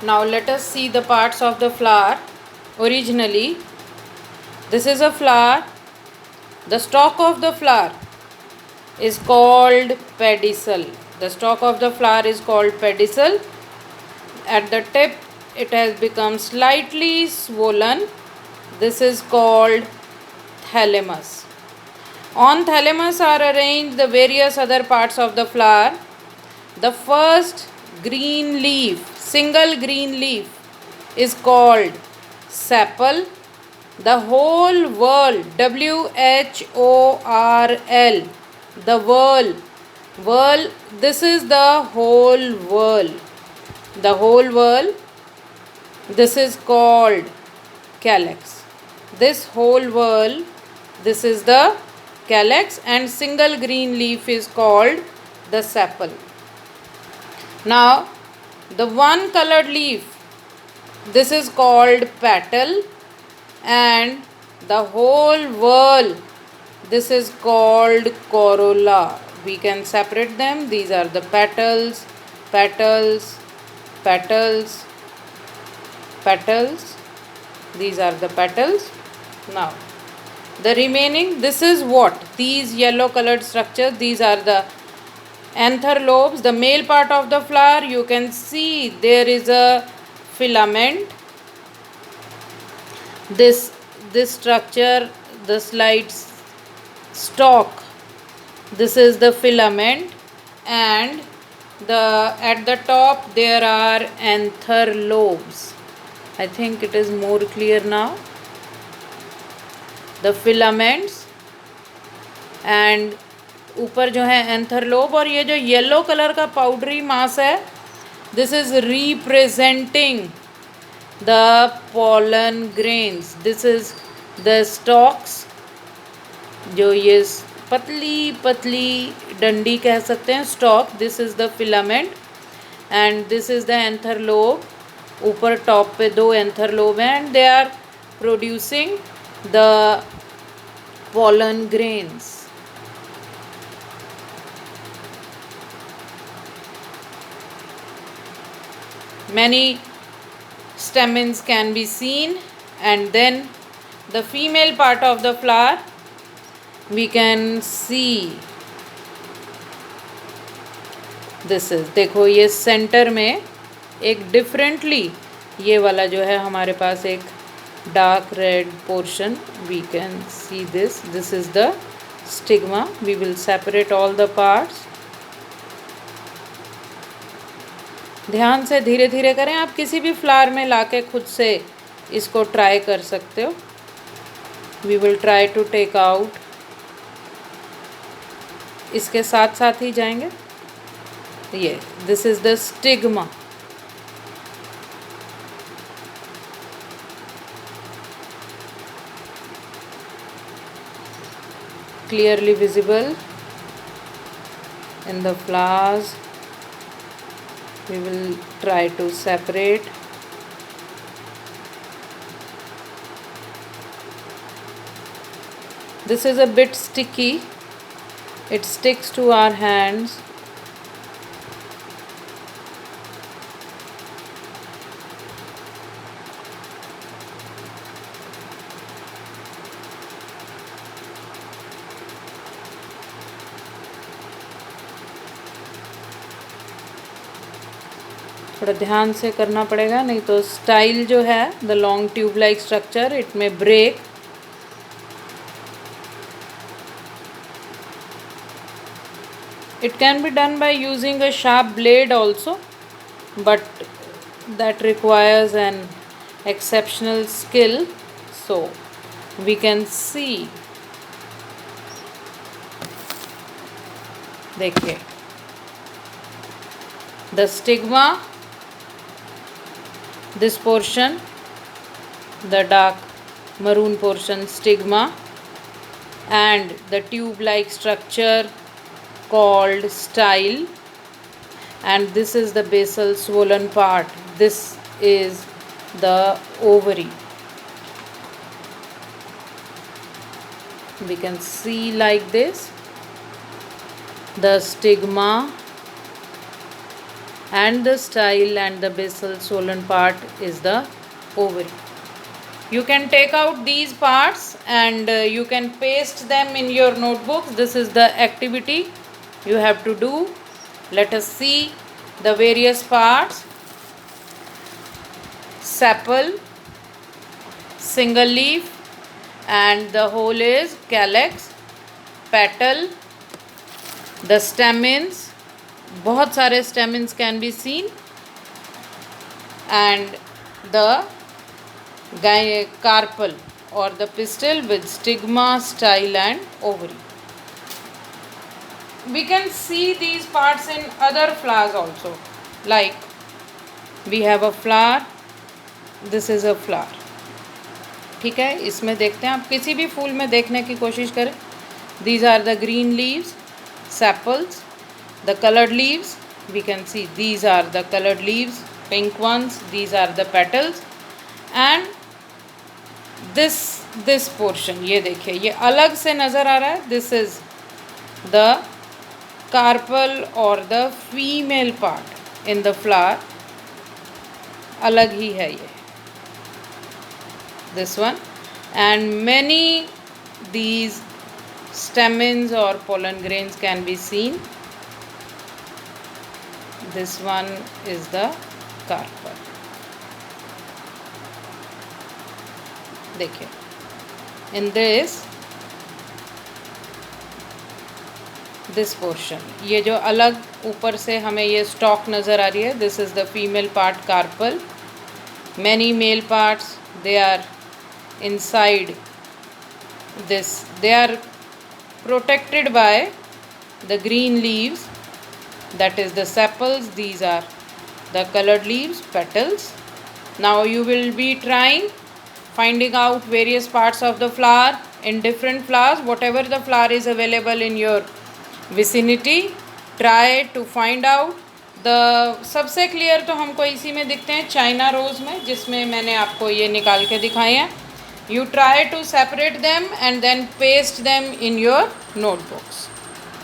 Now let us see the parts of the flower. Originally, this is a flower. The stalk of the flower is called pedicel. The stalk of the flower is called pedicel. At the tip, it has become slightly swollen. This is called thalamus. On thalamus are arranged the various other parts of the flower. The first green leaf, single green leaf, is called sepal. The whole whorl, WHORL, the whorl, this is the whole whorl. The whole whorl, this is called calyx. This whole whorl, this is the calyx, and single green leaf is called the sepal. Now, the one colored leaf, this is called petal, and the whole whorl, this is called corolla. We can separate them. These are the petals, petals, petals, petals. These are the petals. Now, the remaining, this is what? These yellow colored structures, these are the anther lobes. The male part of the flower, you can see there is a filament. This structure, the slight stalk, this is the filament, and at the top there are anther lobes. I think it is more clear now. The filaments and ऊपर जो है anther lobe, और ये जो yellow colour का powdery मास है, this is representing the pollen grains. This is the stalks, जो ये पतली पतली डंडी कह सकते हैं, stalk. This is the filament and this is the anther lobe. ऊपर टॉप पे दो anther lobe हैं and they are producing the pollen grains. Many stamens can be seen, and then the female part of the flower we can see. This is, देखो ये centre में एक differently, ये वाला जो है हमारे पास एक dark red portion, we can see this. This is the stigma. We will separate all the parts. ध्यान से धीरे धीरे करें. आप किसी भी फ्लावर में लाके खुद से इसको ट्राई कर सकते हो. We will try to take out. इसके साथ साथ ही जाएंगे. ये this is the stigma. Clearly visible in the flowers. We will try to separate. This is a bit sticky. It sticks to our hands. थोड़ा ध्यान से करना पड़ेगा, नहीं तो स्टाइल जो है, the long tube like structure, it may break. It can be done by using a sharp blade also, but that requires an exceptional skill. So we can see, देखिए, the stigma, this portion, the dark maroon portion stigma, and the tube like structure called style, and this is the basal swollen part. This is the ovary. We can see like this, the stigma, and the style and the basal swollen part is the ovary. You can take out these parts and you can paste them in your notebooks. This is the activity you have to do. Let us see the various parts. Sepal, single leaf, and the whole is calyx. Petal, the stamens, बहुत सारे stamens can be seen, and the carpel or the pistil with stigma, style and ovary. We can see these parts in other flowers also. Like we have a flower, this is a flower. ठीक है, इसमें देखते हैं, आप किसी भी फूल में देखने की कोशिश करें. These are the green leaves, sepals. The colored leaves, we can see these are the colored leaves, pink ones, these are the petals. And this portion, ये देखिए, ये अलग से नज़र आ रहा है. This is the carpel or the female part in the flower. अलग ही है ये, this one. And many these stamens or pollen grains can be seen. This one is the carpel. देखिए, in this portion, ये जो अलग ऊपर से हमें ये stalk नज़र आ रही है, this is the female part carpel. Many male parts, they are inside this. They are protected by the green leaves, that is the sepals. These are the colored leaves, petals. Now you will be trying finding out various parts of the flower in different flowers. Whatever the flower is available in your vicinity, try to find out. the सबसे clear तो हमको इसी में दिखते हैं, China rose में, जिसमें मैंने आपको ये निकाल के दिखाए हैं. You try to separate them and then paste them in your notebooks.